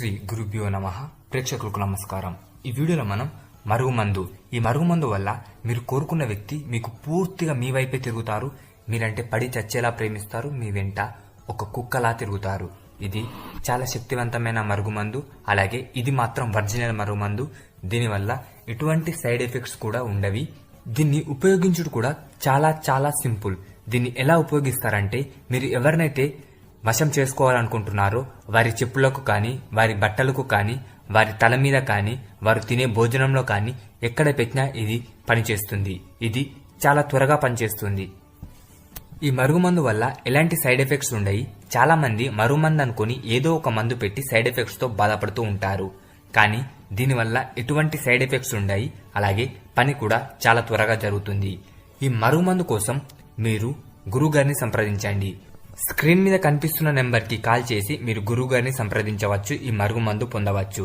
శ్రీ గురుభ్యో నమః. ప్రేక్షకులకు నమస్కారం. ఈ వీడియోలో మనం మరుగుమందు, ఈ మరుగుమందు వల్ల మీరు కోరుకున్న వ్యక్తి మీకు పూర్తిగా మీ వైపే తిరుగుతారు. మీరంటే పడి చచ్చేలా ప్రేమిస్తారు. మీ వెంట ఒక కుక్కలా తిరుగుతారు. ఇది చాలా శక్తివంతమైన మరుగుమందు. అలాగే ఇది మాత్రం ఒరిజినల్ మరుగుమందు. దీనివల్ల ఎటువంటి సైడ్ ఎఫెక్ట్స్ కూడా ఉండవి. దీన్ని ఉపయోగించుడు కూడా చాలా చాలా సింపుల్. దీన్ని ఎలా ఉపయోగిస్తారంటే, మీరు ఎవరినైతే వశం చేసుకోవాలనుకుంటున్నారో వారి చెప్పులకు కానీ, వారి బట్టలకు కానీ, వారి తల మీద కానీ, వారు తినే భోజనంలో కానీ ఎక్కడ పెట్టినా ఇది పనిచేస్తుంది. ఇది చాలా త్వరగా పనిచేస్తుంది. ఈ మరుగుమందు వల్ల ఎలాంటి సైడ్ ఎఫెక్ట్స్ ఉండయి. చాలా మంది మరుగుమందు అనుకుని ఏదో ఒక మందు పెట్టి సైడ్ ఎఫెక్ట్స్ తో బాధపడుతూ ఉంటారు. కానీ దీనివల్ల ఎటువంటి సైడ్ ఎఫెక్ట్స్ ఉండయి. అలాగే పని కూడా చాలా త్వరగా జరుగుతుంది. ఈ మరుగుమందు కోసం మీరు గురువుగారిని సంప్రదించండి. స్క్రీన్ మీద కనిపిస్తున్న నెంబర్ కి కాల్ చేసి మీరు గురువుగారిని సంప్రదించవచ్చు. ఈ మరుగుమందు పొందవచ్చు.